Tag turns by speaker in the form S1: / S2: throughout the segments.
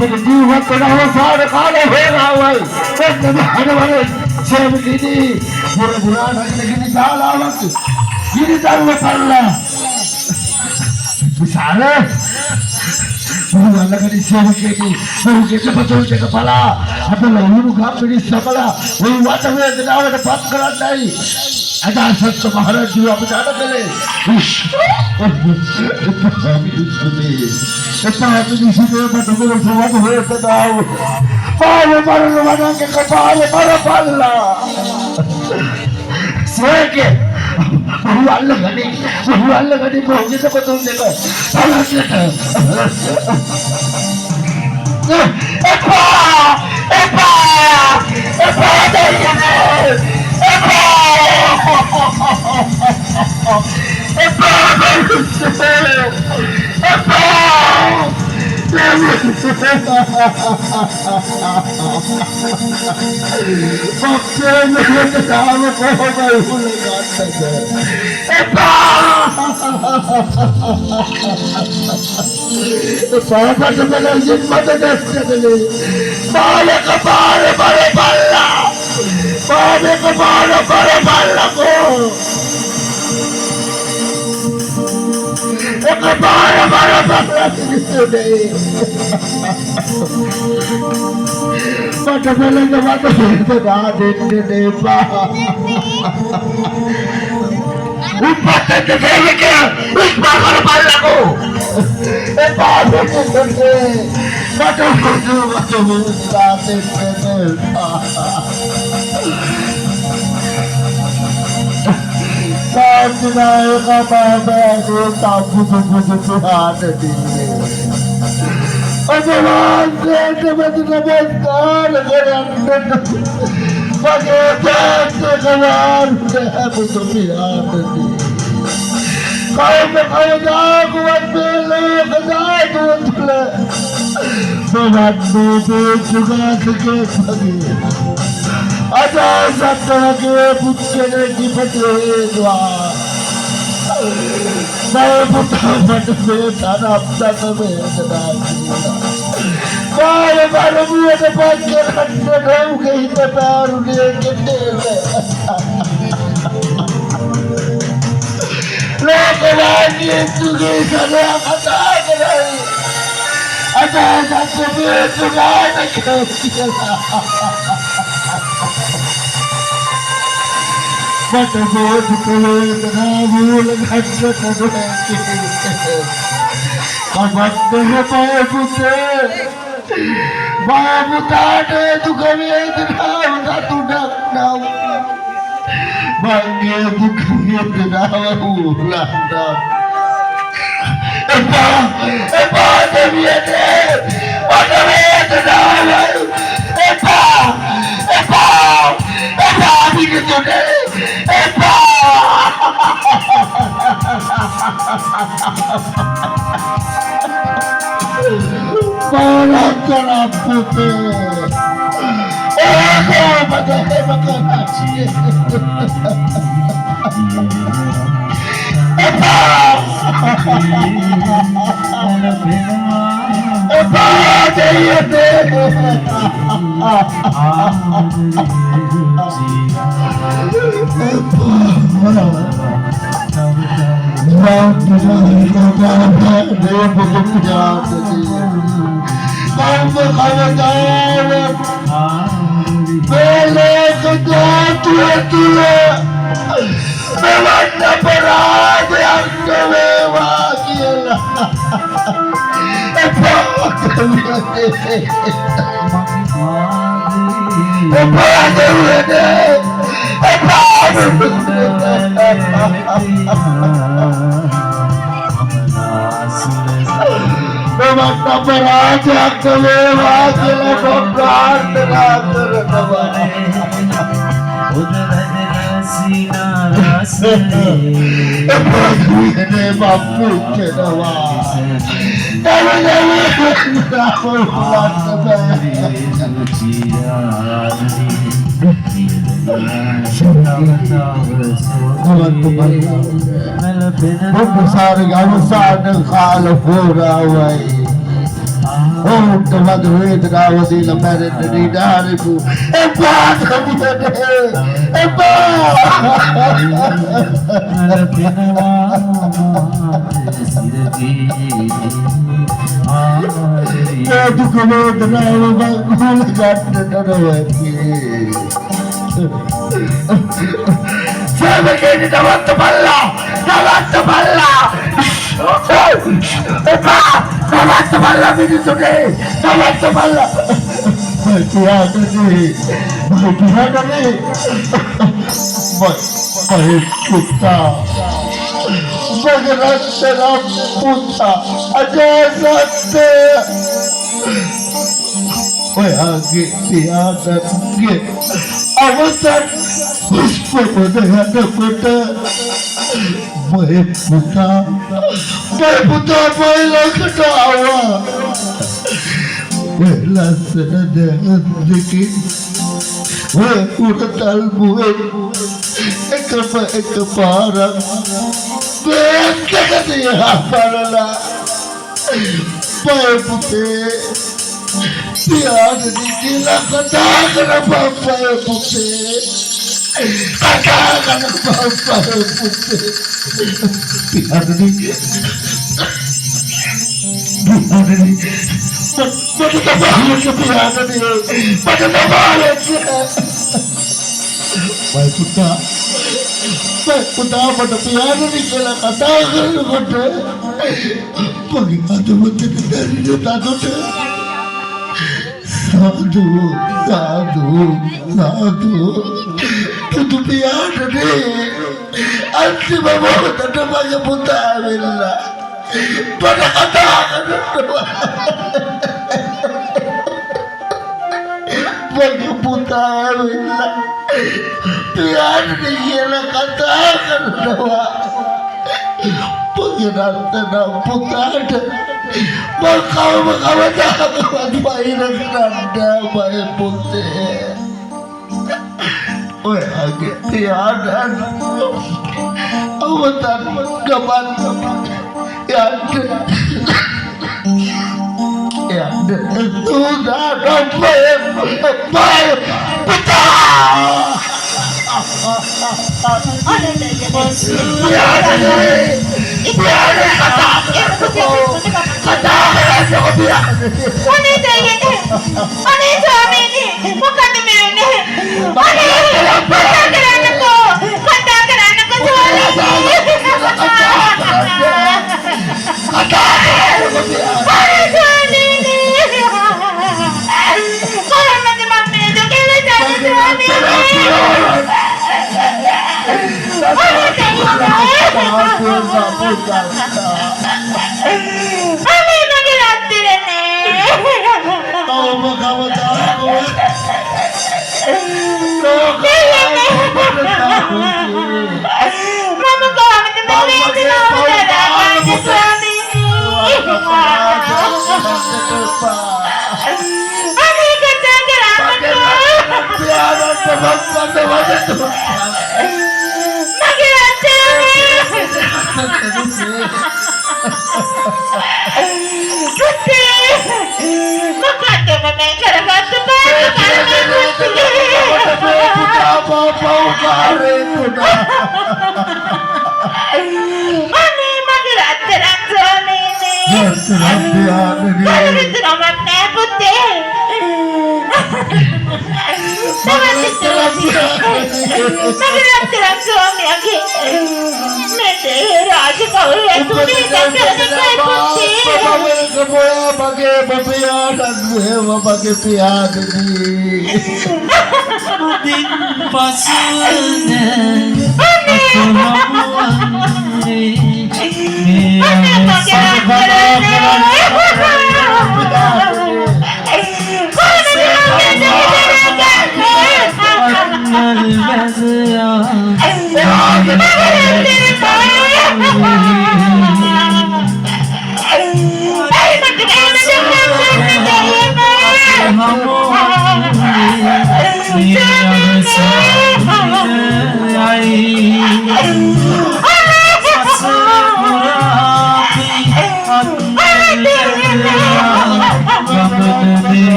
S1: Pendidikan penawasana kalau hengawal ada saya begini pura-pura gini salah waktu gini tahu pala besar wala ka di saya begini betul ke kepala apa lalu muka beri sapala woi wata me kenawa ada pat kerat dari ada satu maharaj juga berada kali Tapi di sini betul-betul semua tu tahu. Para mana ke kepala para pala. Seke. Allah gani mau kita betul juga. Epa Mata pala na mata ito na pa. Upatan na sa'yo kaya! Upaka na pala ko! Paano ko kasi? Matumunod sa atin Saan sinayo ka ba ako tapos sa atin Ajaran saya betul-betul kerana bagaimana kawan saya bersemangat ini. Kau berkata kuat bela kedai tuan tula. Membantu juga sikit lagi. Ada satu lagi putera di Padua. Saya betul-betul tanam tanam Baru dia dapat kerana kita baru dia kecil. Lakukan itu kita kata kerana ada satu juga ada kecil. Betul betul terlalu lekat terlalu. Kapan berapa putih? Babu tade tu kami itu dah satu dah. Bangga tu kami itu dah ulang dah. Apa demi ada? Apa itu dah? Apa begitu deh? Apa? Para putih. Bagai makanan. Memangnya berat yang mewah gila. Memangnya berat yang mewah gila. Bukan ini mampu kenawa. Besar kamu sadar kalau pura awai. Oh, the mother with the hour in the married the Daribu. A part of the day. A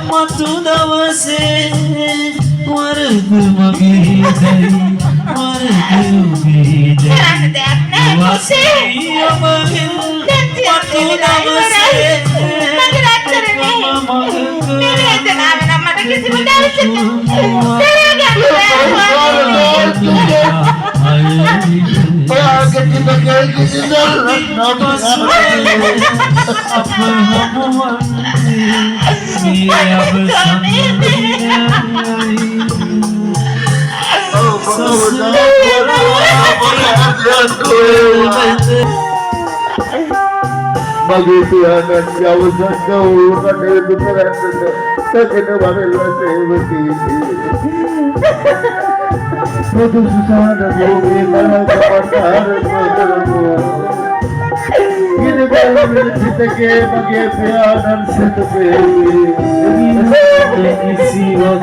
S2: මතු දවසේ වරද මගේ දැයි වරද ඔබේ දැයි නුවසේ ඔබගෙන් මතු දවසේ මගේ රත්තරනේ මේ වේදනාව නම් මට කිසිම දවසක
S1: Bagi Tuhan jauh jauh kan itu keren itu kita baru selesai begini. Putus susah dan bumi kalau kepada ini kalau kita ke bagi Tuhan dan setuju ini siwak